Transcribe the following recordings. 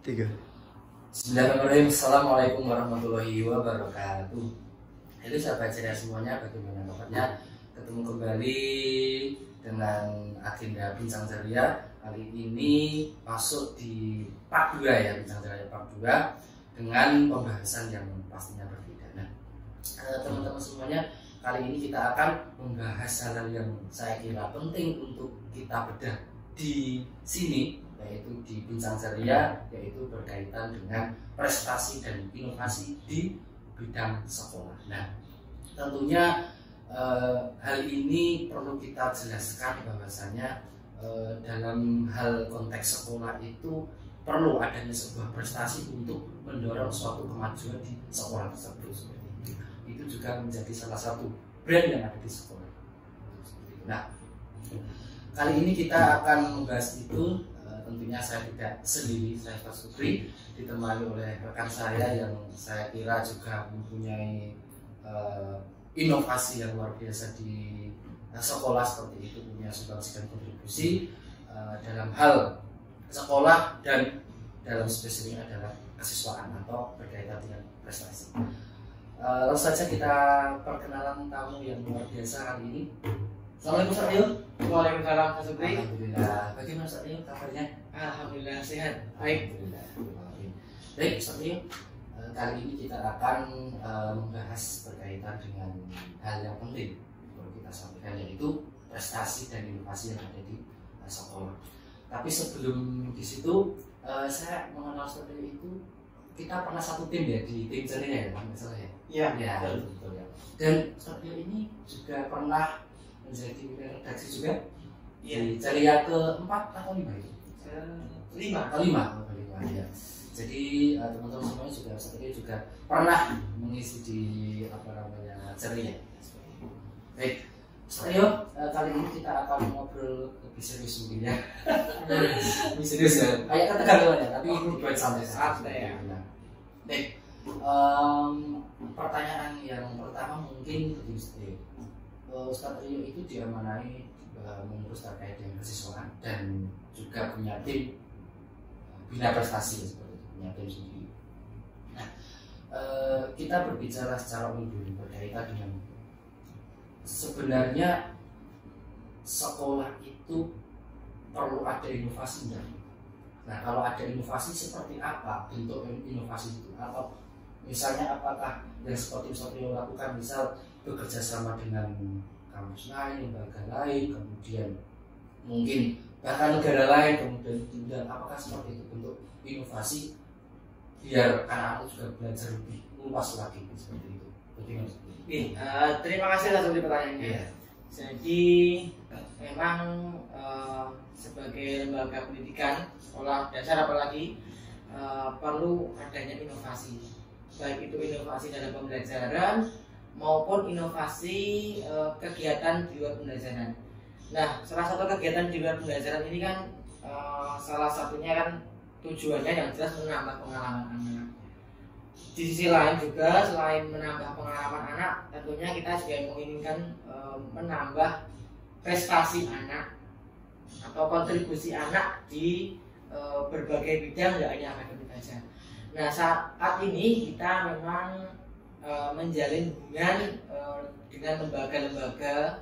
Tiga. Bismillahirrahmanirrahim. Assalamualaikum warahmatullahi wabarakatuh. Halo sahabat ceria semuanya, bagaimana kabarnya? Ketemu kembali dengan agenda Bincang Ceria. Kali ini masuk di part 2 ya, Bincang Ceria part 2 dengan pembahasan yang pastinya berbeda. Nah, teman-teman semuanya, kali ini kita akan membahas hal-hal yang saya kira penting untuk kita bedah di sini, yaitu di Bincang Ceria, yaitu berkaitan dengan prestasi dan inovasi di bidang sekolah. Nah, tentunya hal ini perlu kita jelaskan bahwasanya dalam hal konteks sekolah itu perlu adanya sebuah prestasi untuk mendorong suatu kemajuan di sekolah tersebut. Itu juga menjadi salah satu brand yang ada di sekolah. Nah, kali ini kita akan membahas itu. Tentunya saya tidak sendiri, saya Pak Supri, ditemani oleh rekan saya yang saya kira juga mempunyai inovasi yang luar biasa di sekolah seperti itu, punya sumbangsi dan kontribusi dalam hal sekolah dan dalam spesifiknya adalah kesiswaan atau berkaitan dengan prestasi. Langsung saja kita perkenalan tamu yang luar biasa hari ini. Assalamualaikum Ustaz Rio. Waalaikumsalam Pak Supri. Alhamdulillah. Bagaimana Ustaz Rio kabarnya? Alhamdulillah sehat. Baik. Baik Ustaz Rio. Kali ini kita akan membahas berkaitan dengan hal yang penting perlu kita sampaikan, yaitu prestasi dan inovasi yang ada di sekolah. Tapi sebelum di situ saya mengenal Ustaz Rio itu, kita pernah satu tim ya di tim Ceria ya, kalau nggak salah ya. Iya. Ya, betul ya. Dan Ustaz Rio ini juga pernah menjadi redaksi juga di Ceria ke-4 atau 5 itu? Lima. Ya. Jadi teman-teman semuanya juga seperti juga pernah mengisi di Ceria. Baik, Rio, kali ini kita akan ngobrol lebih serius mungkin ya. Lebih serius ya. Kayak ketegangan ya, tapi ini buat santai ya. Baik, pertanyaan yang pertama mungkin lebih serius. Ustadz Rio itu diamanai mengurus terkait dengan kesiswaan dan juga punya tim bina prestasi seperti itu, punya tim sendiri. Nah, kita berbicara secara umum berkaitan dengan sebenarnya sekolah itu perlu ada inovasi enggak? Nah, kalau ada inovasi seperti apa bentuk inovasi itu? Atau misalnya apakah yang seperti Ustadz Rio lakukan, misal bekerja sama dengan kampus lain, lembaga lain, kemudian mungkin bahkan negara lain, kemudian apakah seperti itu bentuk inovasi biar anak-anak juga belajar lebih luas lagi seperti itu? Bagaimana? Terima kasih atas pertanyaannya. Iya. Jadi memang sebagai lembaga pendidikan, sekolah dasar apalagi perlu adanya inovasi, baik itu inovasi dalam pembelajaran maupun inovasi kegiatan di luar pembelajaran. Nah, salah satu kegiatan di luar pembelajaran ini kan salah satunya kan tujuannya yang jelas menambah pengalaman anak. Di sisi lain juga selain menambah pengalaman anak, tentunya kita juga menginginkan menambah prestasi anak atau kontribusi anak di berbagai bidang, tidak hanya akademik saja. Nah, saat ini kita memang menjalin hubungan dengan lembaga-lembaga,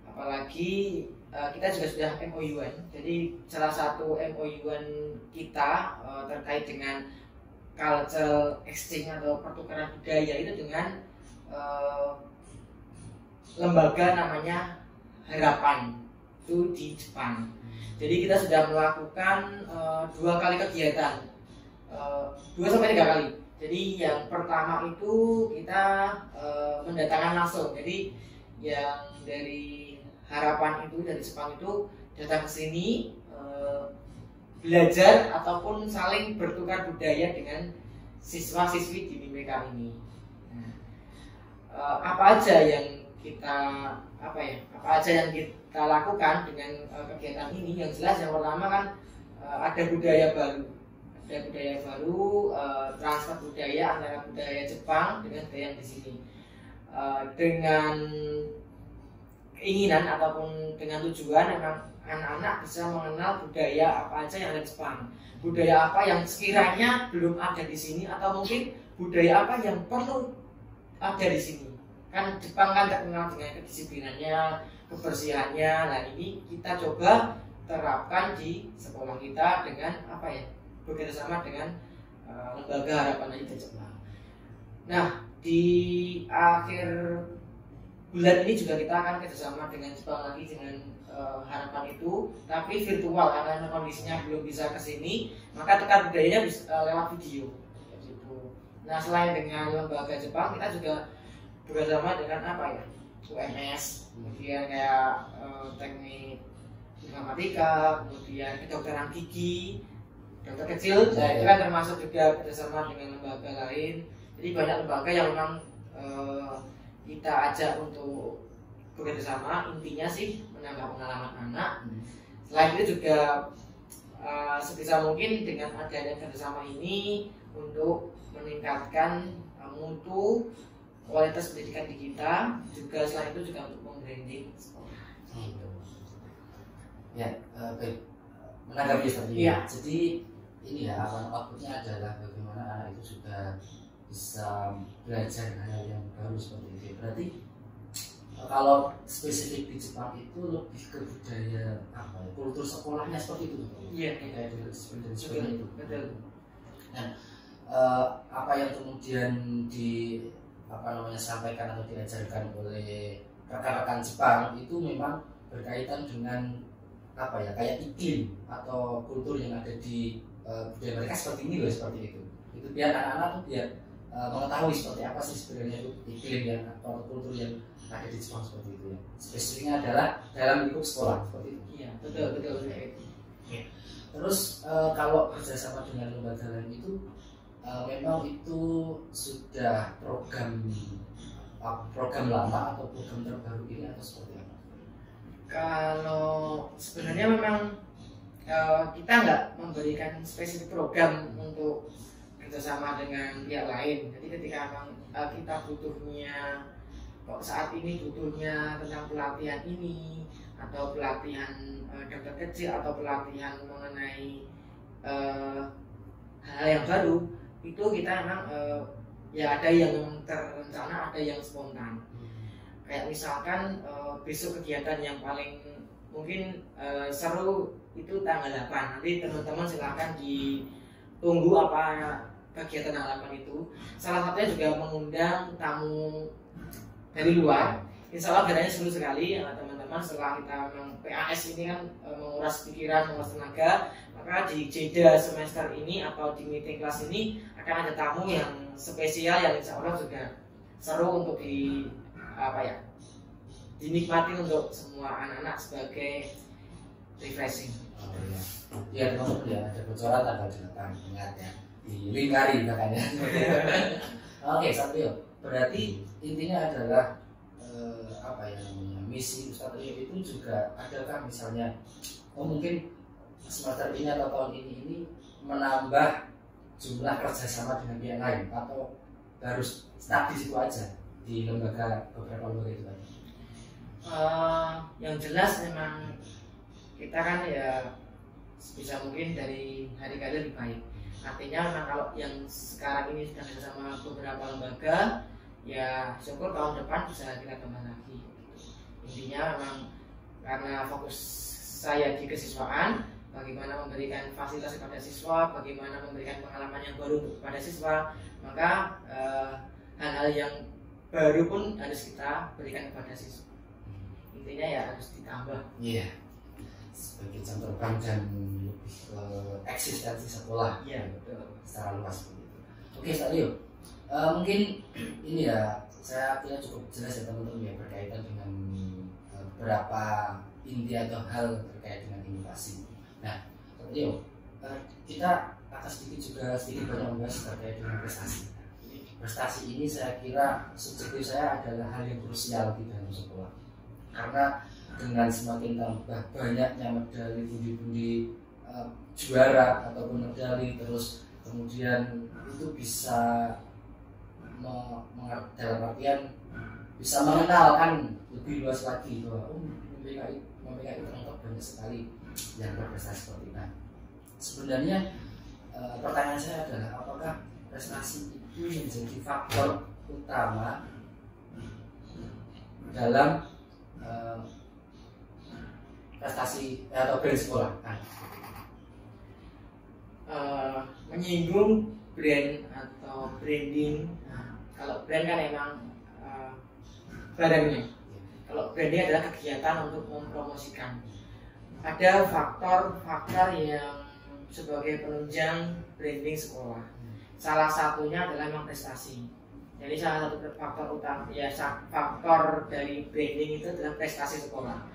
apalagi kita juga sudah MOU-an. Jadi salah satu MOU-an kita terkait dengan culture exchange atau pertukaran budaya itu dengan lembaga namanya Harapan, itu di Jepang. Jadi kita sudah melakukan 2 kali kegiatan, 2 sampai 3 kali. Jadi yang pertama itu kita mendatangkan langsung. Jadi yang dari Harapan itu, dari Jepang itu datang ke sini belajar ataupun saling bertukar budaya dengan siswa-siswi di BMK ini. Nah, apa aja yang kita lakukan dengan kegiatan ini? Yang jelas yang pertama kan ada budaya baru. Transfer budaya antara budaya Jepang dengan budaya yang di sini, dengan keinginan ataupun dengan tujuan memang anak-anak bisa mengenal budaya apa aja yang ada di Jepang, budaya apa yang sekiranya belum ada di sini, atau mungkin budaya apa yang perlu ada di sini. Kan Jepang kan terkenal dengan kedisiplinannya, kebersihannya. Nah ini kita coba terapkan di sekolah kita dengan apa ya, bekerjasama dengan lembaga harapan aja Jepang. Nah di akhir bulan ini juga kita akan kerjasama dengan Jepang lagi dengan harapan itu, tapi virtual karena kondisinya belum bisa ke sini, maka tukar budayanya bisa lewat video gitu. Nah selain dengan lembaga Jepang, kita juga bekerjasama dengan apa ya, UMS, kemudian kayak teknik informatika, kemudian kedokteran gigi, dokter kecil, nah, itu kan termasuk juga kerjasama dengan lembaga lain. Jadi banyak lembaga yang memang kita ajak untuk bekerjasama, intinya sih menambah pengalaman anak. Selain itu juga sebisa mungkin dengan adanya kerjasama ini untuk meningkatkan mutu kualitas pendidikan di kita, juga selain itu juga untuk membranding sekolah. Ya, baik. Menanggapi tadi. Ya. Jadi ini ya, outputnya adalah bagaimana anak itu sudah bisa belajar hal yang baru seperti itu. Berarti kalau spesifik di Jepang itu lebih ke budaya apa ya, kultur sekolahnya seperti itu. Iya, kayak seperti itu. Betul. Dan apa yang kemudian sampaikan atau diajarkan oleh rekan-rekan Jepang itu memang berkaitan dengan apa ya, kayak iklim atau kultur yang ada di budaya mereka seperti ini loh, seperti itu. Itu biar anak-anak tuh biar mengetahui seperti apa sih sebenarnya itu iklim yang atau kultur yang ada di Jepang seperti itu ya. Spesifiknya adalah dalam lingkup sekolah seperti itu. Iya, betul. Terus kalau kerjasama dengan lembaga lain itu memang itu sudah program lama atau program terbaru ini atau seperti apa? Kalau sebenarnya memang kita nggak memberikan spesifik program untuk kerjasama dengan pihak lain. Jadi ketika memang kita butuhnya, kok saat ini butuhnya tentang pelatihan ini atau pelatihan dokter kecil atau pelatihan mengenai hal yang baru, itu kita memang ya ada yang terencana, ada yang spontan. Kayak misalkan besok kegiatan yang paling mungkin seru itu tanggal 8. Nanti teman-teman silahkan ditunggu apa kegiatan tanggal 8 itu. Salah satunya juga mengundang tamu dari luar. Insya Allah acaranya seru sekali teman-teman. Setelah kita PAS ini kan menguras pikiran, menguras tenaga, maka di jeda semester ini atau di meeting kelas ini akan ada tamu yang spesial yang insya Allah juga seru untuk dinikmati untuk semua anak-anak sebagai refreshing. Ya, termasuk ya ada bocoran tanggal 8, ingat ya, dilingkari makanya. Oke, Satrio, berarti intinya adalah misi Ustadz Rio itu juga adakah misalnya mungkin semester ini atau tahun ini menambah jumlah kerjasama dengan pihak lain atau harus stuck di situ aja di beberapa lembaga itu tadi? Yang jelas memang kita kan ya bisa mungkin dari hari ke hari lebih baik. Artinya memang kalau yang sekarang ini sudah bersama beberapa lembaga, ya syukur tahun depan bisa kita tambah lagi. Intinya memang karena fokus saya di kesiswaan, bagaimana memberikan fasilitas kepada siswa, bagaimana memberikan pengalaman yang baru kepada siswa, maka hal-hal yang baru pun harus kita berikan kepada siswa. Intinya ya harus ditambah. Iya. Sebagai jam terbang dan lebih ke eksistensi sekolah. Iya, betul. Secara luas begitu. Oke, Satrio. Mungkin ini ya, saya kira cukup jelas ya teman-teman ya berkaitan dengan beberapa inti atau hal terkait dengan inovasi. Nah, Satrio, kita akan sedikit banyak membahas terkait dengan prestasi. Prestasi ini saya kira subjektif saya adalah hal yang krusial di dalam sekolah, karena dengan semakin tambah banyaknya medali pundi-pundi juara ataupun medali, terus kemudian itu bisa dalam artian bisa mengenalkan lebih luas lagi bahwa mereka itu ternyata banyak sekali yang berprestasi seperti itu. Nah, sebenarnya pertanyaan saya adalah apakah prestasi itu menjadi faktor utama dalam prestasi atau brand sekolah? Menyinggung brand atau branding. Kalau brand kan emang barangnya. Kalau branding adalah kegiatan untuk mempromosikan. Ada faktor-faktor yang sebagai penunjang branding sekolah. Salah satunya adalah memang prestasi. Jadi salah satu faktor utama, ya faktor dari branding itu adalah prestasi sekolah.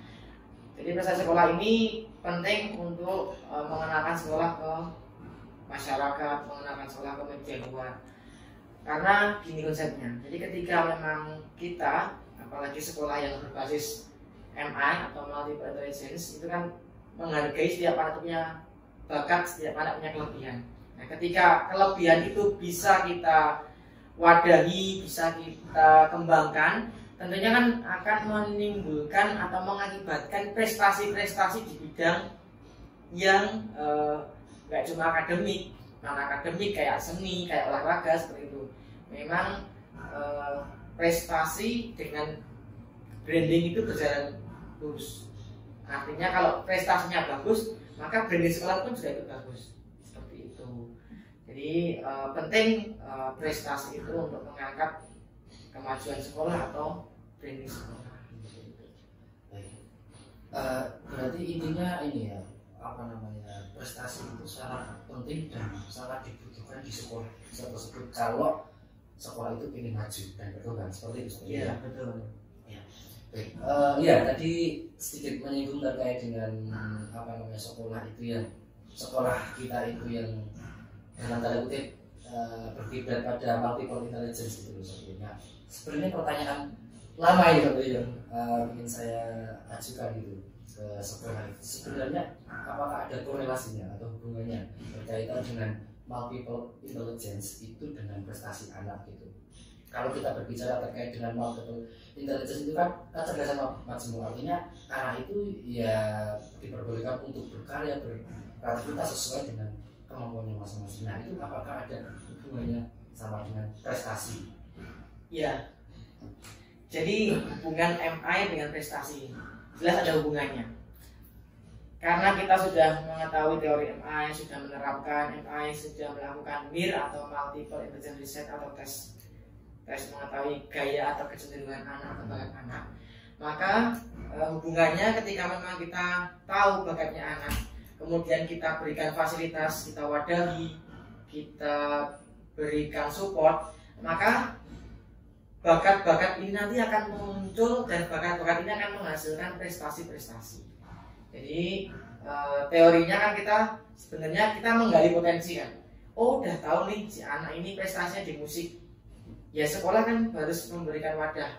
Jadi prestasi sekolah ini penting untuk mengenalkan sekolah ke masyarakat, mengenalkan sekolah ke media luar. Karena gini konsepnya. Jadi ketika memang kita, apalagi sekolah yang berbasis MI atau multiple intelligence, itu kan menghargai setiap anak punya bakat, setiap anak punya kelebihan. Nah, ketika kelebihan itu bisa kita wadahi, bisa kita kembangkan, tentunya kan akan menimbulkan atau mengakibatkan prestasi-prestasi di bidang yang nggak cuma akademik, non akademik kayak seni, kayak olahraga seperti itu. Memang prestasi dengan branding itu berjalan lurus. Artinya kalau prestasinya bagus, maka branding sekolah pun juga ikut bagus. Seperti itu. Jadi penting prestasi itu untuk mengangkat kemajuan sekolah atau branding sekolah. Berarti intinya ini ya, apa namanya, prestasi itu sangat penting dan sangat dibutuhkan di sekolah tersebut kalau sekolah itu ingin maju dan berkembang, seperti itu. Iya, betul. Ya. Baik. Ya, tadi sedikit menyinggung terkait dengan apa namanya, sekolah itu yang sekolah kita itu yang dengan tanda kutip berkiblat pada multiple intelligence itu sebetulnya. Sebenarnya pertanyaan lama ini yang ingin saya ajukan gitu ke sekolah itu. Sebenarnya apakah ada korelasinya atau hubungannya berkaitan dengan multiple intelligence itu dengan prestasi anak gitu? Kalau kita berbicara terkait dengan multiple intelligence itu kan kecerdasan majemuk, artinya anak itu ya diperbolehkan untuk berkarya, beraktivitas sesuai dengan kemampuannya masing-masing. Nah, itu apakah ada hubungannya sama dengan prestasi? Ya, jadi hubungan MI dengan prestasi jelas ada hubungannya. Karena kita sudah mengetahui teori MI, sudah menerapkan MI, sudah melakukan MIR atau Multiple Intelligence Research atau tes mengetahui gaya atau kecenderungan anak atau bakat anak. Maka hubungannya ketika memang kita tahu bakatnya anak, kemudian kita berikan fasilitas, kita wadahi, kita berikan support, maka bakat-bakat ini nanti akan muncul dan bakat-bakat ini akan menghasilkan prestasi-prestasi. Jadi teorinya kan kita sebenarnya kita menggali potensi kan. Oh, udah tahu nih si anak ini prestasinya di musik. Ya sekolah kan harus memberikan wadah,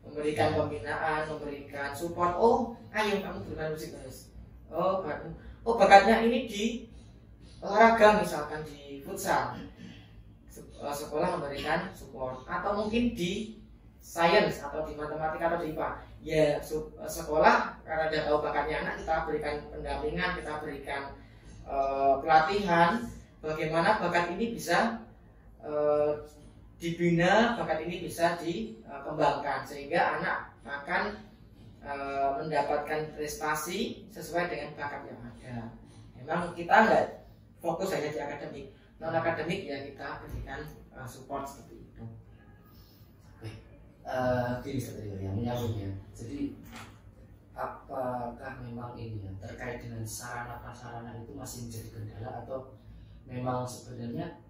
memberikan pembinaan, memberikan support. Oh, ayo kamu bermain musik terus. Oh, bakatnya ini di olahraga misalkan di futsal. Sekolah memberikan support, atau mungkin di sains atau di matematika atau di IPA. Ya sekolah karena dia tahu bakatnya anak, kita berikan pendampingan, kita berikan pelatihan bagaimana bakat ini bisa dibina, bakat ini bisa dikembangkan sehingga anak akan mendapatkan prestasi sesuai dengan bakat yang ada. Memang kita nggak fokus hanya di akademik, non akademik ya kita berikan support seperti itu. Gini seperti yang menyambungnya. Jadi apakah memang ini ya, terkait dengan sarana prasarana itu masih menjadi kendala atau memang sebenarnya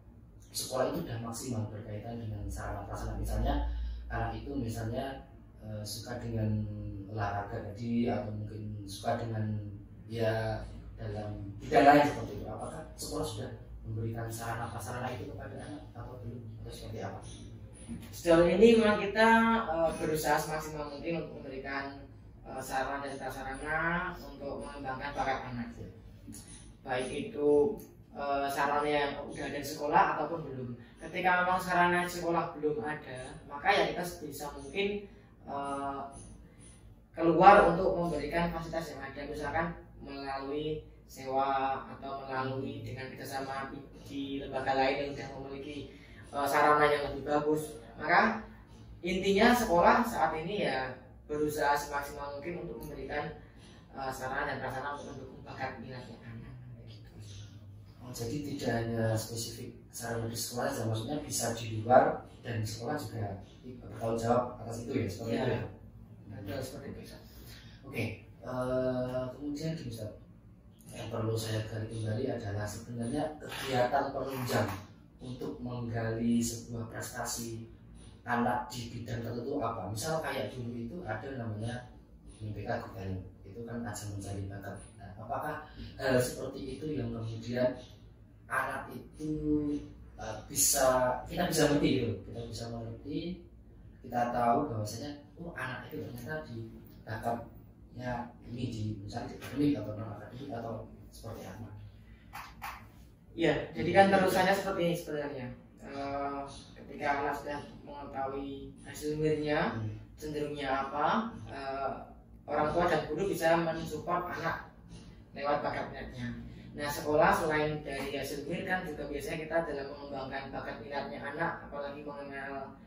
sekolah itu sudah maksimal berkaitan dengan sarana prasarana? Misalnya anak itu misalnya suka dengan olahraga tadi atau mungkin suka dengan ya dalam bidang lain seperti itu. Apakah sekolah sudah memberikan sarana prasarana itu kepada anak atau belum, atau seperti apa? Sejauh ini memang kita berusaha semaksimal mungkin untuk memberikan sarana dan prasarana untuk mengembangkan bakat anak, baik itu sarana yang udah ada di sekolah ataupun belum. Ketika memang sarana di sekolah belum ada, maka ya kita bisa mungkin keluar untuk memberikan fasilitas yang ada, misalkan melalui sewa atau melalui dengan kerjasama di lembaga lain yang sudah memiliki sarana yang lebih bagus. Maka intinya sekolah saat ini ya berusaha semaksimal mungkin untuk memberikan sarana dan prasarana untuk mendukung bakat minatnya anak. Jadi tidak hanya spesifik sarana di sekolah, maksudnya bisa di luar dan di sekolah juga bertanggung jawab atas itu ya, seperti itu ya. Betul, seperti itu. Oke, kemudian gini Ustaz, yang perlu saya gali kembali adalah sebenarnya kegiatan penunjang untuk menggali sebuah prestasi anak di bidang tertentu apa. Misal kayak dulu itu ada namanya MIPK Gugaling, itu kan ajang mencari bakat. Nah, apakah hal seperti itu yang kemudian anak itu kita bisa mengerti gitu, kita tahu bahwasanya anak itu ternyata di bakatnya ini di misalnya di akademik atau non akademik atau seperti apa. Iya, jadi kan terusannya seperti ini sebenarnya. Ketika anak sudah mengetahui hasil mirnya, cenderungnya apa, orang tua dan guru bisa mensupport anak lewat bakat minatnya. Nah, sekolah selain dari hasil mir kan juga biasanya kita dalam mengembangkan bakat minatnya anak, apalagi mengenal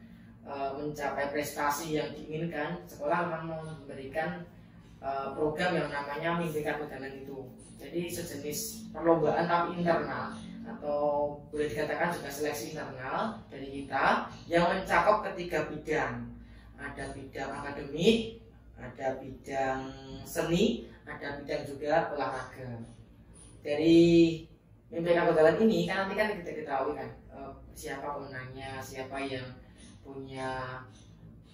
mencapai prestasi yang diinginkan, sekolah akan memberikan program yang namanya MIPK Gugaling itu. Jadi sejenis perlombaan tapi internal, atau boleh dikatakan juga seleksi internal dari kita yang mencakup ketiga bidang. Ada bidang akademik, ada bidang seni, ada bidang juga olahraga. Dari MIPK Gugaling ini kan nanti kan kita ketahui kan siapa pemenangnya, siapa yang punya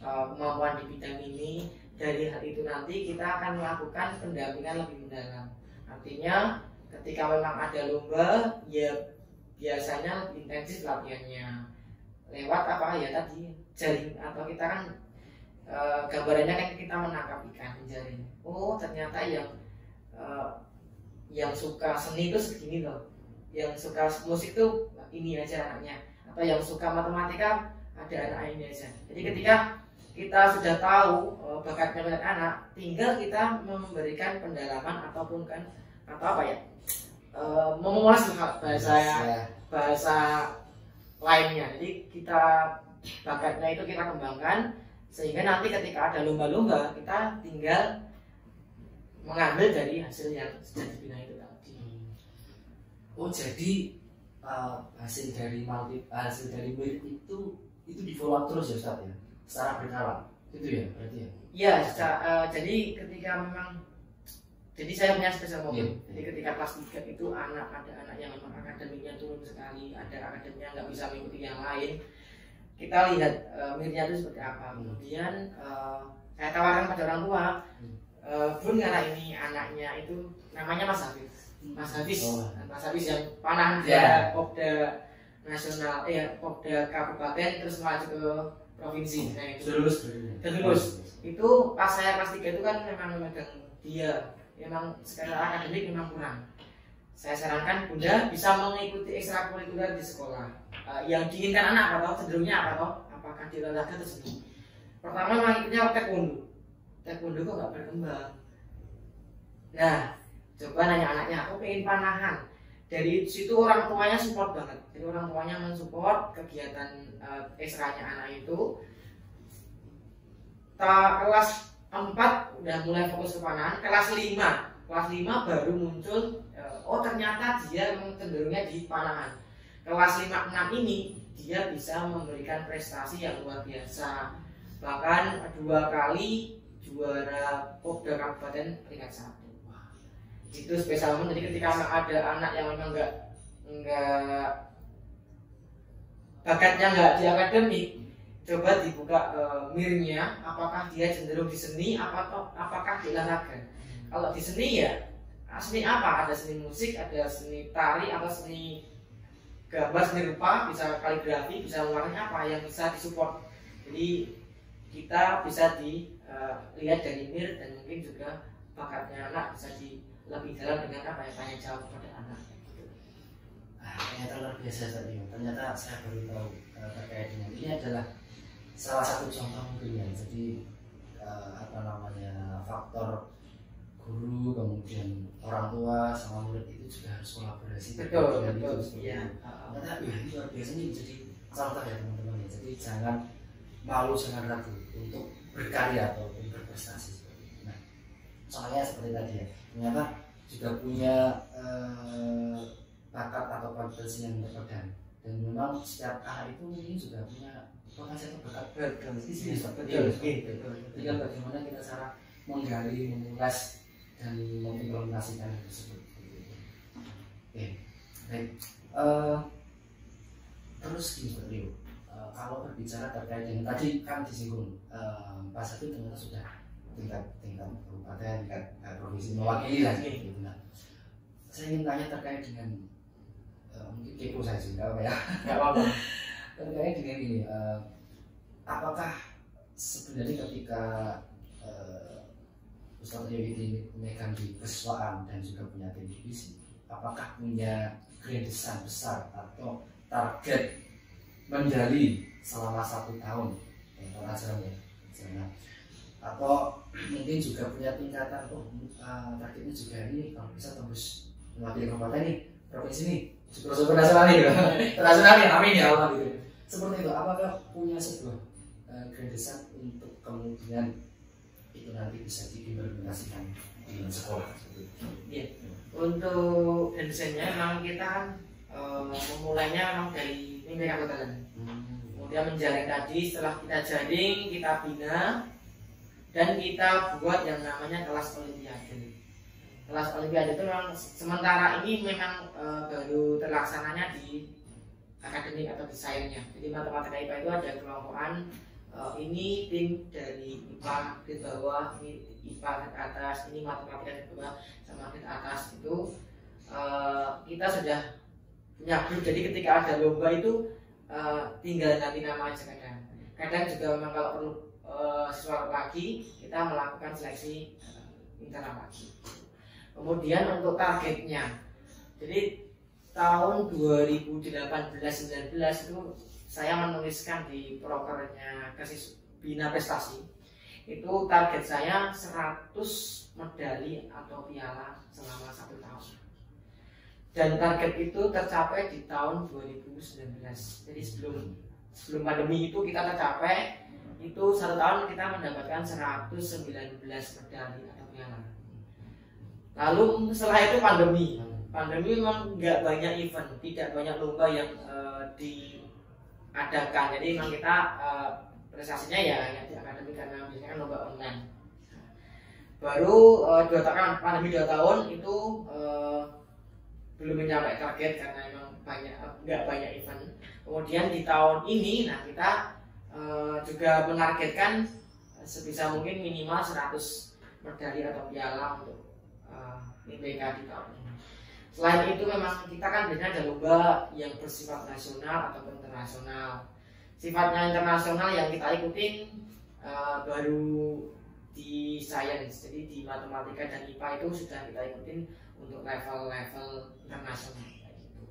kemampuan di bidang ini. Dari hal itu nanti kita akan melakukan pendampingan lebih mendalam. Artinya ketika memang ada lomba, ya biasanya lebih intensif latihannya. Lewat apa ya tadi jaring, atau kita kan gambarannya kan kita menangkap ikan menjaring. Oh ternyata yang suka seni itu segini loh, yang suka musik tuh ini aja anaknya, atau yang suka matematika ada anak ini aja. Jadi ketika kita sudah tahu bakatnya minat anak, tinggal kita memberikan pendalaman ataupun kan atau apa ya, memuas bahasa lainnya. Jadi kita bakatnya itu kita kembangkan sehingga nanti ketika ada lomba-lomba kita tinggal mengambil dari hasil yang sudah dibina itu tadi. Oh jadi hasil dari mir itu di follow up terus ya Ustaz ya, secara berkala itu ya berarti ya? Iya, jadi ketika memang saya punya spesial momen. Jadi ketika kelas 3 itu ada anak yang memang akademiknya turun sekali, ada akademiknya nggak bisa mengikuti yang lain. Kita lihat mirnya itu seperti apa. Kemudian saya tawarkan pada orang tua, Bun karena ini anaknya itu namanya Mas Hafiz. Mas Hafiz yang panah Popda nasional, Popda kabupaten terus maju ke provinsi. Nah itu lulus. Itu pas saya kelas 3 itu kan memang memegang dia, memang secara akademik memang kurang. Saya sarankan Bunda bisa mengikuti ekstrakurikuler di sekolah. Yang diinginkan anak apa toh, cenderungnya apa toh? Apakah di olahraga atau seni? Pertama memang ikutnya taekwondo. Taekwondo kok nggak berkembang. Nah, coba nanya anaknya, aku pengen panahan. Dari situ orang tuanya support banget. Jadi orang tuanya mensupport kegiatan ekstranya anak itu. Kelas 4 udah mulai fokus ke panahan. Kelas 5 baru muncul. Oh ternyata dia cenderungnya di panahan. Kelas 5-6 ini dia bisa memberikan prestasi yang luar biasa. Bahkan 2 kali juara Popda Kabupaten peringkat 1. Itu spesial banget. Jadi ketika ada anak yang memang nggak bakatnya nggak di akademik, coba dibuka mirnya, apakah dia cenderung di seni apakah di olahraga. Kalau di seni ya seni apa? Ada seni musik, ada seni tari, atau seni gambar, seni rupa, bisa kaligrafi, bisa mewarnai apa yang bisa disupport. Jadi kita bisa dilihat dari mir, dan mungkin juga bakatnya anak bisa lebih dalam dengan apa ya, tanya jawab kepada anak. Ternyata luar biasa tadi. Ternyata saya baru tahu terkait dengan ini adalah salah satu contoh mungkin ya. Jadi apa namanya faktor guru, kemudian orang tua sama murid itu juga harus kolaborasi. Betul. Iya. Karena ini luar biasa nih, jadi contoh ya teman-teman ya. Jadi jangan malu, jangan ragu untuk berkarya ataupun berprestasi seperti itu. Nah, soalnya seperti tadi ya, ternyata juga punya bakat atau kompetensi yang terpendam, dan memang setiap anak itu mungkin juga punya potensi atau bakat. Betul. Tinggal bagaimana kita cara menggali, mengulas dan mengimplementasikan hal tersebut. Oke, baik. Terus gini Pak Rio, kalau berbicara terkait dengan tadi kan disinggung Pak Satu ternyata sudah tingkat kabupaten, tingkat provinsi mewakili lah gitu. Nah, saya ingin tanya terkait dengan mungkin kepo saya juga apa ya? Nggak apa-apa. Terkait dengan ini, apakah sebenarnya ketika Ustadz Rio ini memegang di kesiswaan dan juga punya tim divisi, apakah punya grandisan besar atau target medali selama 1 tahun pelajaran ya, atau mungkin juga punya tingkatan targetnya juga ini kalau bisa tembus mewakili kabupaten nih, provinsi nih, super nasional nih, internasional nih, amin ya Allah gitu. Seperti itu, apakah punya sebuah grandisan untuk kemudian itu nanti bisa diimplementasikan di sekolah? Iya. Untuk desainnya memang kita kan memulainya memang dari mimpi kabupaten. Kemudian menjaring tadi, setelah kita jaring, kita bina dan kita buat yang namanya kelas olimpiade. Kelas olimpiade itu memang sementara ini memang baru terlaksananya di akademik atau desainnya. Jadi matematika IPA itu ada kelompokan. Ini tim dari IPA di bawah, ini IPA ke atas, ini matematika di bawah, sama di atas itu kita sudah punya grup. Jadi ketika ada lomba itu tinggal nanti nama aja kadang. Kadang juga memang kalau perlu siswa lagi, kita melakukan seleksi internal lagi. Kemudian untuk targetnya, jadi tahun 2018-19 itu saya menuliskan di prokernya Bina Prestasi, itu target saya 100 medali atau piala selama 1 tahun, dan target itu tercapai di tahun 2019. Jadi sebelum pandemi itu kita tercapai, itu 1 tahun kita mendapatkan 119 medali atau piala. Lalu setelah itu pandemi memang nggak banyak event, tidak banyak lomba yang diadakan. Jadi memang kita prestasinya ya hanya di akademik karena biasanya kan lomba online. Baru 2 tahun pandemi 2 tahun itu belum mencapai target karena memang nggak banyak event. Kemudian di tahun ini, nah kita juga menargetkan sebisa mungkin minimal 100 medali atau piala untuk IPK di tahun ini. Selain itu memang kita kan biasanya ada lomba yang bersifat nasional ataupun internasional. Sifatnya internasional yang kita ikutin baru di sains, jadi di matematika dan IPA itu sudah kita ikutin untuk level-level internasional gitu.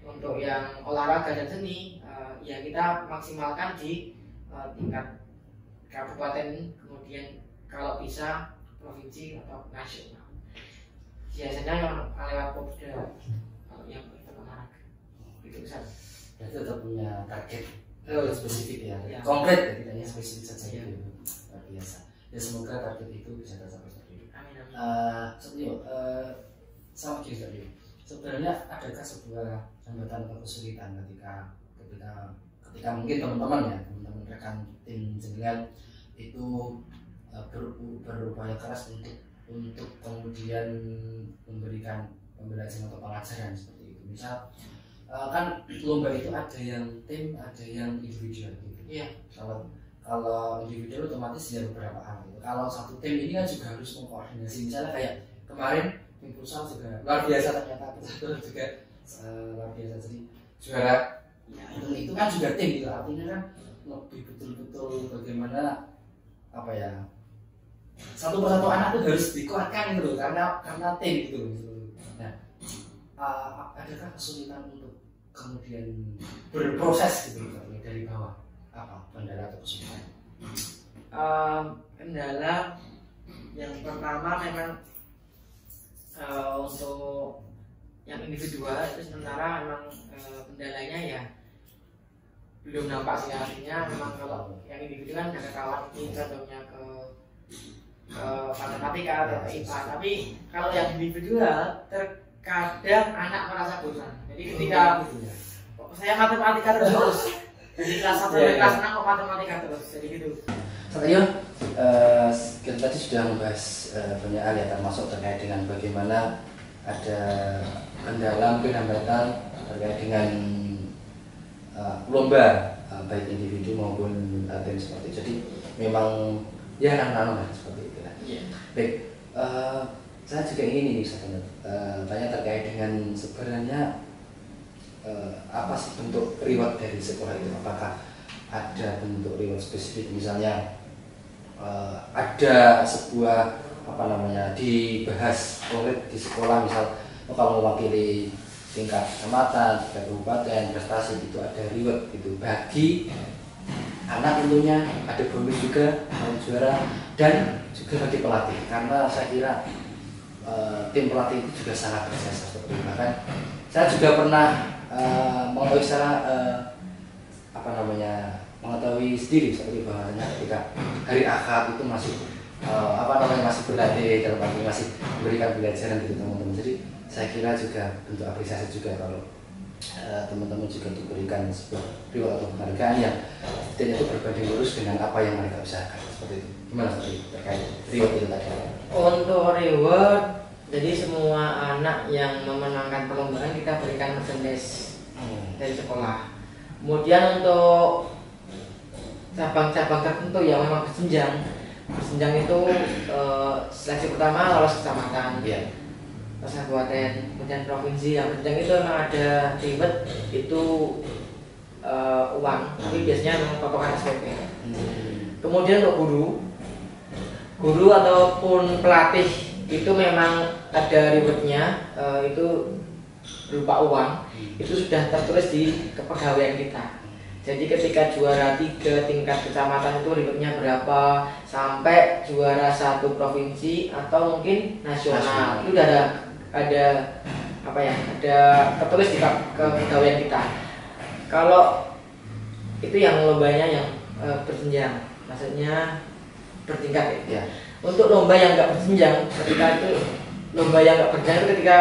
Untuk yang olahraga dan seni ya kita maksimalkan di tingkat kabupaten, kemudian kalau bisa provinsi atau nasional. Biasanya yang lewat Popda, kalau yang olahraga itu bisa. Berarti tetap punya target spesifik ya, Ya. konkret ya, tidak hanya spesifik saja Ya. gitu. Luar biasa. Ya semoga target itu bisa tercapai seperti itu. Amin. Sebenarnya sama gini tadi. Sebenarnya adakah sebuah hambatan atau kesulitan ketika mungkin teman-teman rekan tim jenengan itu berupaya keras untuk kemudian memberikan pembelajaran atau pengajaran seperti itu. Misal kan lomba itu ada yang tim, ada yang individual gitu. Iya. Kalau individual otomatis ya beberapa hal gitu. Kalau satu tim ini kan juga harus mengkoordinasi. Misalnya kayak kemarin tim futsal juga luar biasa, ternyata kita juga luar biasa, jadi juara. Ya, itu kan juga tim gitu. Artinya kan lebih betul-betul bagaimana apa ya, satu persatu anak itu harus dikuatkan gitu loh, karena tim gitu loh. Nah, adakah kesulitan untuk kemudian berproses gitu loh, dari bawah, apa kendala atau kesulitan? Kendala yang pertama memang untuk yang individual itu sementara memang kendalanya ya belum nampak sih, artinya memang kalau yang individu kan ada kawan ini contohnya ke matematika atau ke IPA, tapi kalau yang individual terkadang anak merasa bosan. Jadi ketika saya matematika terus dari kelas 1 sampai kelas 6 kok matematika terus, jadi gitu. Satrio, kita tadi sudah membahas banyak hal ya, termasuk terkait dengan bagaimana ada kendala mungkin hambatan terkait dengan lomba baik individu maupun tim seperti itu. Jadi memang ya nano-nano seperti itu. Yeah. Baik, saya juga ingin ini tanya terkait dengan sebenarnya apa sih bentuk reward dari sekolah itu? Apakah ada bentuk reward spesifik, misalnya ada sebuah dibahas oleh di sekolah, misal kalau mewakili tingkat kecamatan, tingkat kabupaten, prestasi itu ada reward itu bagi anak, tentunya ada bonus juga kalau juara, dan juga bagi pelatih, karena saya kira tim pelatih itu juga sangat berjasa seperti itu. Bahkan saya juga pernah mengetahui secara mengetahui sendiri seperti bahwasanya ketika hari akad itu masih masih berlatih, dalam arti masih memberikan pelajaran gitu teman-teman. Jadi saya kira juga bentuk apresiasi juga kalau teman-teman juga untuk berikan sebuah reward atau penghargaan yang setidaknya itu berbanding lurus dengan apa yang mereka usahakan, seperti itu. Gimana seperti itu terkait reward itu tadi? Untuk reward, jadi semua anak yang memenangkan perlombaan kita berikan merchandise dari sekolah. Kemudian untuk cabang-cabang tertentu yang memang berjenjang itu seleksi pertama lolos kecamatan, terus kabupaten, kemudian provinsi. Yang berjenjang itu memang ada reward itu uang, tapi biasanya memang potongan SPP. Kemudian untuk guru ataupun pelatih itu memang ada rewardnya, itu berupa uang, itu sudah tertulis di kepegawaian kita. Jadi ketika juara 3 tingkat kecamatan itu rewardnya berapa, sampai juara 1 provinsi atau mungkin nasional, itu udah ada tertulis di kepegawaian kita. Kalau itu yang lombanya yang berjenjang, maksudnya bertingkat ya. Untuk lomba yang nggak berjenjang, ketika itu lomba yang nggak berjenjang itu ketika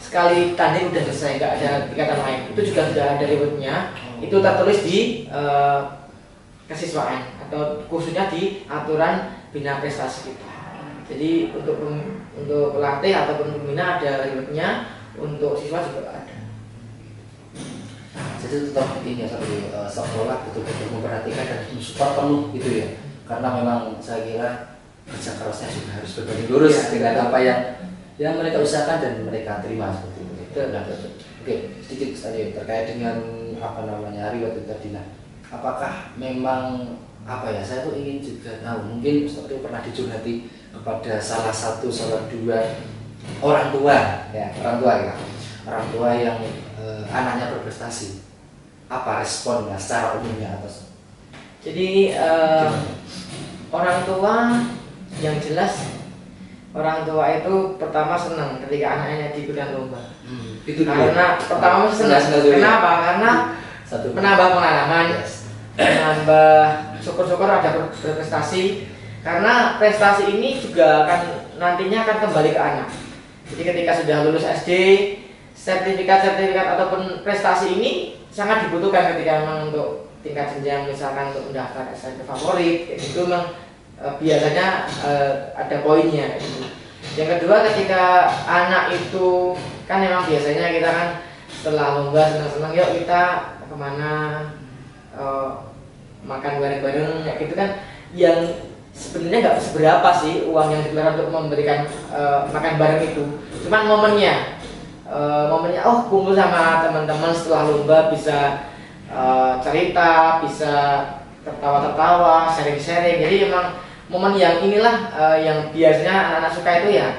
sekali tanding udah selesai, nggak ada tingkatan lain, itu juga sudah ada rewardnya. Itu tertulis di kesiswaan atau khususnya di aturan bina prestasi kita. Jadi untuk pelatih ataupun pembina ada rewardnya, untuk siswa juga ada. Jadi tetap ini ya, sekolah betul-betul memperhatikan dan support penuh gitu ya, karena memang saya kira kerja kerasnya juga harus berbanding lurus dengan apa yang mereka usahakan dan mereka terima seperti itu. Betul. Oke, sedikit tadi terkait dengan reward itu tadi. Nah, apakah memang saya tuh ingin juga tahu, mungkin seperti pernah dicurhati kepada salah dua orang tua yang anaknya berprestasi, apa responnya secara umumnya atas? Jadi orang tua yang jelas, orang tua itu pertama senang ketika anaknya diberikan lomba. Karena pertama senang. Kenapa? Karena menambah pengalaman, menambah syukur-syukur ada berprestasi. Karena prestasi ini juga nantinya akan kembali ke anak. Jadi ketika sudah lulus SD, sertifikat ataupun prestasi ini sangat dibutuhkan ketika memang untuk tingkat jenjang, misalkan untuk mendaftar SMP favorit, itu memang biasanya ada poinnya gitu. Yang kedua, ketika anak itu kan memang biasanya kita kan setelah lomba senang-senang, yuk kita kemana makan bareng-bareng kayak gitu kan, yang sebenarnya nggak seberapa sih uang yang dikeluarkan untuk memberikan makan bareng itu. Cuman momennya kumpul sama teman-teman setelah lomba, bisa cerita, bisa tertawa-tertawa, sharing-sharing. Jadi memang momen yang inilah yang biasanya anak-anak suka itu ya,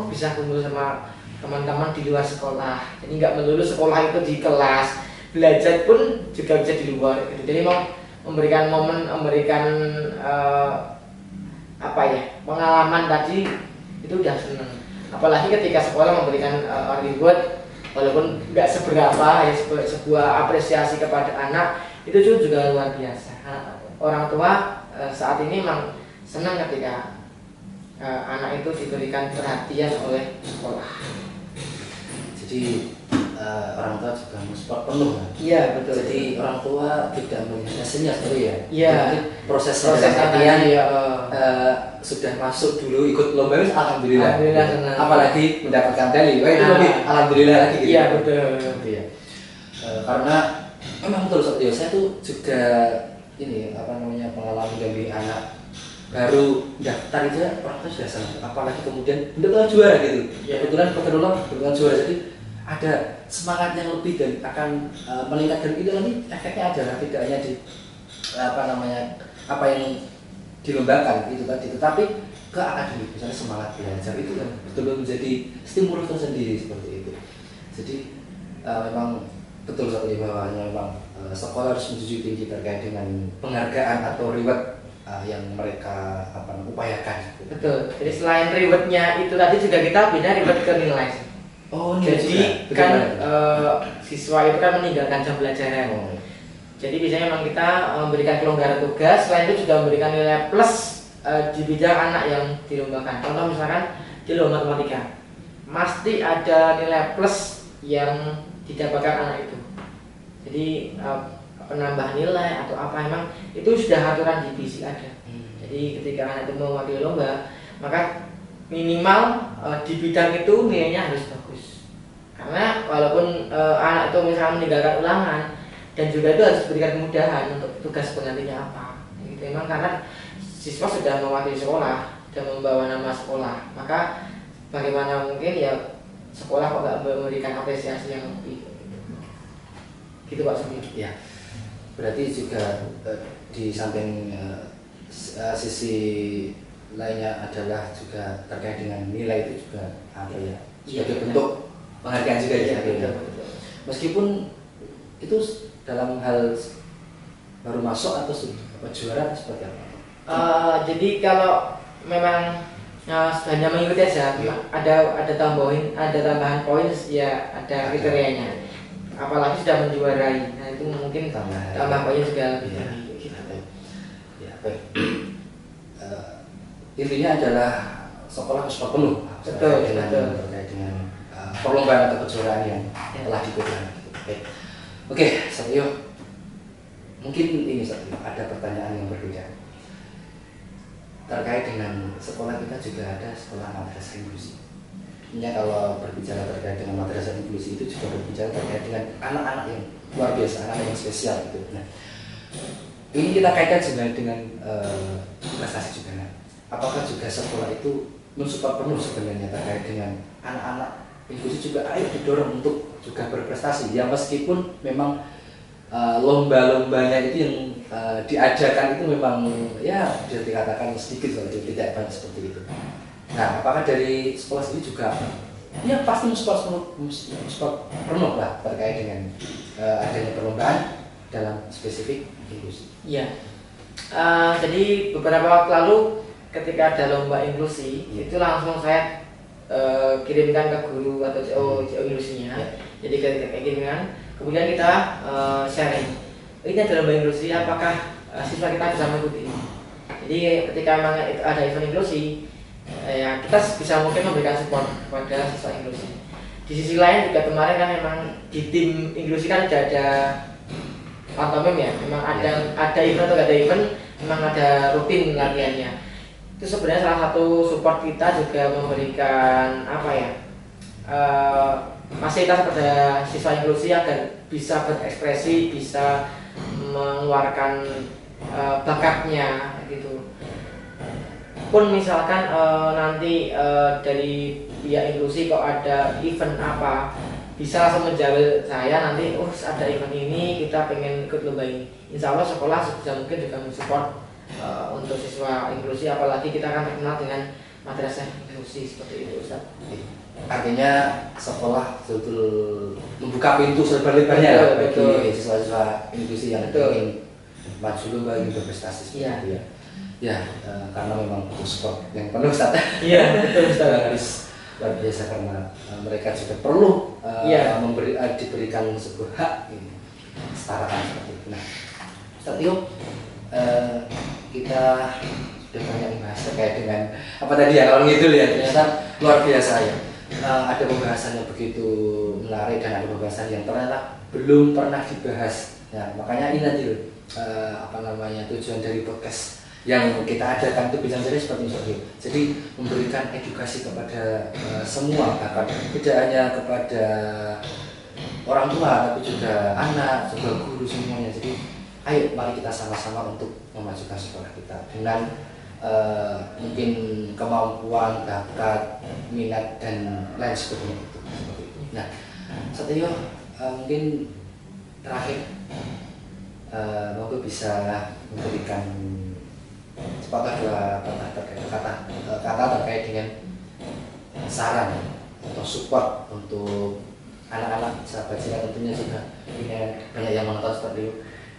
bisa kumpul sama teman-teman di luar sekolah. Jadi nggak melulu sekolah itu di kelas, belajar pun juga bisa di luar gitu. Jadi memberikan momen, memberikan apa ya, pengalaman tadi itu udah seneng. Apalagi ketika sekolah memberikan reward walaupun nggak seberapa ya, sebuah apresiasi kepada anak itu juga luar biasa. Orang tua saat ini memang senang ketika anak itu diberikan perhatian oleh sekolah. Jadi orang tua juga mensupport penuh kan? Iya betul. Jadi orang tua tidak melihat hasilnya seperti ya? Iya. Proses latihan sudah masuk dulu ikut lomba itu alhamdulillah. Alhamdulillah senang. Apalagi mendapatkan tali, itu lebih alhamdulillah lagi gitu. Iya betul. Gitu ya. Karena memang betul Satrio, saya tuh juga ini pengalaman dari anak baru daftar aja orang tua sudah senang, apalagi kemudian udah juara gitu. Yeah. Kebetulan juara, jadi ada semangat yang lebih dan akan meningkat, dan itu nanti efeknya adalah tidak hanya di apa yang dilombakan itu tadi, tetapi ke akademik, misalnya semangat belajar itu kan betul-betul menjadi stimulus tersendiri seperti itu. Jadi memang betul sekali bahwa memang sekolah harus menjunjung tinggi terkait dengan penghargaan atau reward yang mereka upayakan. Betul. Jadi selain rewardnya itu tadi juga kita bina reward ke nilai. Oh, jadi kan siswa itu kan meninggalkan jam pelajaran. Oh. Jadi biasanya memang kita memberikan kelonggaran tugas, selain itu juga memberikan nilai plus di bidang anak yang dilombakan. Contoh misalkan di lomba matematika, pasti ada nilai plus yang didapatkan anak itu. Jadi penambah nilai atau apa emang itu sudah aturan di BISI ada. Jadi ketika anak itu mewakili lomba, maka minimal di bidang itu nilainya harus bagus. Karena walaupun anak itu misalnya meninggalkan ulangan dan juga itu harus diberikan kemudahan untuk tugas penggantinya apa. Gitu. Memang karena siswa sudah mewakili sekolah dan membawa nama sekolah, maka bagaimana mungkin ya sekolah kok nggak memberikan apresiasi yang lebih. Gitu Pak Sumi. Ya. Berarti juga di samping sisi lainnya adalah juga terkait dengan nilai itu juga sebagai bentuk penghargaan juga ya. Meskipun itu dalam hal baru masuk atau juara seperti apa? Jadi kalau memang hanya mengikuti aja, ada tambahan poin ya, ada kriterianya. Apalagi sudah menjuarai, nah itu mungkin tambah poin juga lebih tinggi. Ya, baik. Intinya adalah sekolah harus penuh terkait dengan perlombaan atau kejuaraan yang telah diikuti. Oke, Satrio, mungkin ini Satrio, ada pertanyaan yang berbeda terkait dengan sekolah kita. Juga ada sekolah madrasah inklusi. Kalau berbicara terkait dengan madrasah inklusi itu juga berbicara terkait dengan anak-anak yang luar biasa, anak yang spesial gitu. Nah, ini kita kaitkan juga dengan prestasi juga. Nah, apakah juga sekolah itu mensupport penuh sebenarnya terkait dengan anak-anak inklusi juga ayo didorong untuk juga berprestasi ya, meskipun memang lomba-lombanya itu yang diadakan itu memang ya bisa dikatakan sedikit kalau tidak banyak seperti itu. Nah, apakah dari sekolah sendiri juga ya pasti mensupport penuh lah terkait dengan adanya perlombaan dalam spesifik inklusi? Iya. Jadi beberapa waktu lalu ketika ada lomba inklusi, itu langsung saya kirimkan ke guru atau CO inklusinya. Jadi ketika kirimkan, kemudian kita sharing. Ini ada lomba inklusi, apakah siswa kita bisa mengikuti? Jadi ketika memang ada event inklusi, ya kita bisa mungkin memberikan support kepada siswa inklusi. Di sisi lain juga kemarin kan memang di tim inklusi kan sudah ada pantomim ya, memang ada event atau ada event, memang ada rutin latihannya. Itu sebenarnya salah satu support kita juga memberikan fasilitas pada siswa inklusi agar bisa berekspresi, bisa mengeluarkan bakatnya gitu. Pun misalkan nanti dari pihak inklusi kok ada event apa, bisa langsung menjawab saya nanti, ada event ini kita pengen ikut lomba ini. Insya Allah sekolah sebisa mungkin juga mensupport untuk siswa inklusi, apalagi kita akan terkenal dengan madrasah inklusi seperti itu, Ustaz. Artinya sekolah betul membuka pintu selebar-lebarnya bagi siswa-siswa inklusi yang ingin maju lomba ingin berprestasi seperti Iya. itu ya. Ya, karena memang butuh sport yang penuh Ustaz. Iya, betul Ustaz. Harus luar biasa karena mereka juga perlu Iya. diberikan sebuah hak ini, kesetaraan seperti itu. Nah, Ustaz Tio, kita sudah banyak membahas terkait dengan apa tadi ya, kalau ngidul ya, ternyata luar biasa ya. Ada pembahasan yang begitu menarik dan ada pembahasan yang ternyata belum pernah dibahas. Ya, makanya ini nanti loh, tujuan dari podcast yang kita adakan itu bincang ceria seperti itu. Jadi memberikan edukasi kepada semua, bahkan tidak hanya kepada orang tua tapi juga anak, juga guru semuanya. Jadi ayo mari kita sama-sama untuk memajukan sekolah kita dengan mungkin kemampuan, bakat, minat dan lain sebagainya itu. Nah, Satrio, mungkin terakhir monggo bisa memberikan sepatah dua kata terkait dengan saran atau support untuk anak-anak sahabat Ceria, tentunya juga banyak yang menonton seperti itu.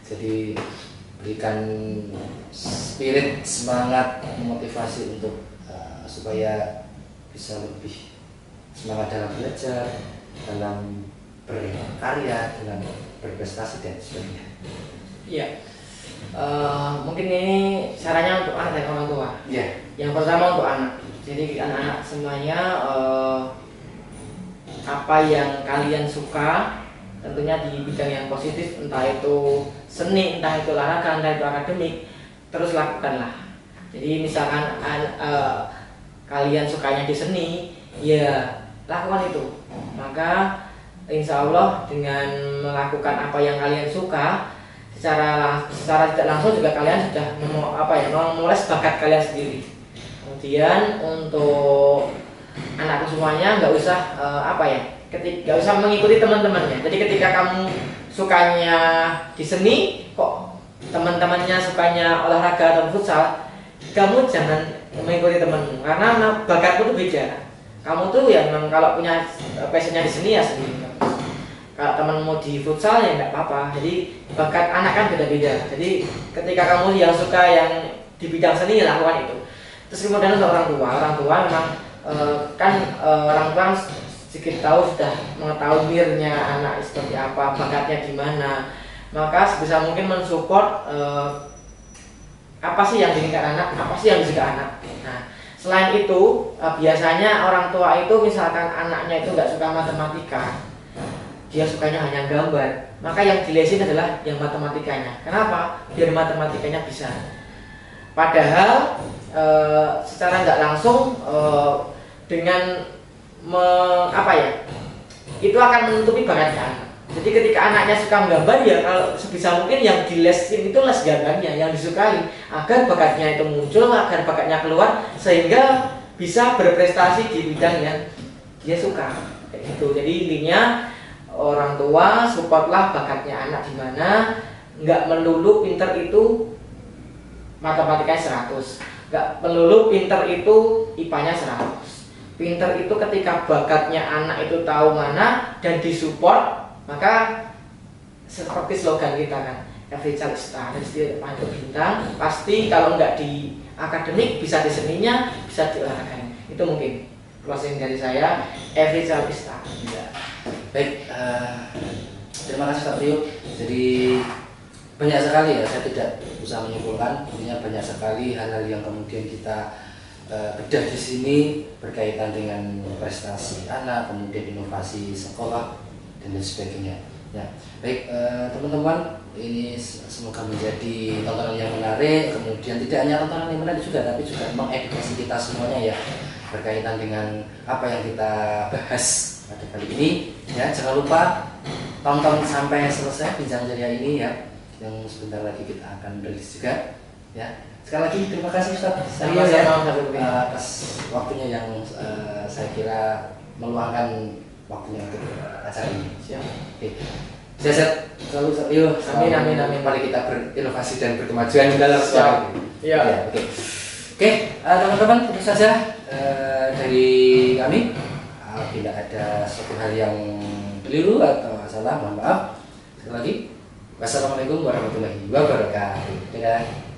Jadi berikan spirit, semangat, motivasi untuk supaya bisa lebih semangat dalam belajar, dalam berkarya, dalam berprestasi dan sebagainya. Iya. Mungkin ini sarannya untuk anak dan orang tua. Iya. Yang pertama untuk anak. Jadi anak-anak semuanya apa yang kalian suka, tentunya di bidang yang positif, entah itu seni, entah itu olahraga, entah itu akademik, terus lakukanlah. Jadi misalkan kalian sukanya di seni, ya lakukan itu. Maka insya Allah dengan melakukan apa yang kalian suka, secara tidak langsung juga kalian sudah memoles bakat kalian sendiri. Kemudian untuk anakku semuanya nggak usah nggak usah mengikuti teman-temannya. Jadi ketika kamu sukanya di seni, kok teman-temannya sukanya olahraga atau futsal, kamu jangan mengikuti temanmu karena bakatmu tuh beda. Kamu tuh ya memang kalau punya passionnya di seni ya seni. Kalau temanmu di futsal ya nggak apa-apa. Jadi bakat anak kan beda-beda. Jadi ketika kamu yang suka yang di bidang seni ya lakukan itu. Terus kemudian untuk orang tua memang orang tua sedikit tahu sudah mengetahui mirnya anak seperti apa, bakatnya di mana. Maka sebisa mungkin mensupport apa sih yang diinginkan anak, apa sih yang disuka anak. Nah, selain itu biasanya orang tua itu misalkan anaknya itu nggak suka matematika, dia sukanya hanya gambar, maka yang dilesin adalah yang matematikanya. Kenapa? Biar matematikanya bisa. Padahal secara nggak langsung dengan itu akan menutupi bakatnya anak. Jadi ketika anaknya suka menggambar, ya kalau sebisa mungkin yang dilesin itu les gambarnya yang disukai, agar bakatnya itu muncul, agar bakatnya keluar, sehingga bisa berprestasi di bidang yang dia suka. Kayak gitu. Jadi intinya orang tua supportlah bakatnya anak di mana, nggak melulu pinter itu matematikanya 100, nggak melulu pinter itu IPA-nya 100. Pinter itu ketika bakatnya anak itu tahu mana dan disupport, maka seperti slogan kita kan, every child is star, jadi panjang bintang. Pasti kalau nggak di akademik bisa di seninya, bisa di olahraganya. Itu mungkin closing dari saya, every child is star. Ya. Baik, terima kasih Pak Trio. Jadi banyak sekali ya, saya tidak bisa menyimpulkan, intinya banyak sekali hal-hal yang kemudian kita bedah di sini berkaitan dengan prestasi anak, kemudian inovasi sekolah dan lain sebagainya. Ya, baik teman-teman, ini semoga menjadi tontonan yang menarik. Kemudian tidak hanya tontonan yang menarik juga, tapi juga mengedukasi kita semuanya ya berkaitan dengan apa yang kita bahas pada kali ini. Ya, jangan lupa tonton sampai selesai bincang ceria ini ya, yang sebentar lagi kita akan rilis juga. Ya, sekali lagi terima kasih Ustaz atas waktunya yang saya kira meluangkan waktunya untuk acara ini. Siap. Oke. Sehat selalu Satrio. Amin. Mari kita berinovasi dan berkemajuan dalam sekolah ini. Iya. Ya, oke. Oke, teman-teman, tentu saja dari kami bila ada suatu hal yang keliru atau salah, mohon maaf. Sekali lagi Wassalamualaikum warahmatullahi wabarakatuh. Dadah.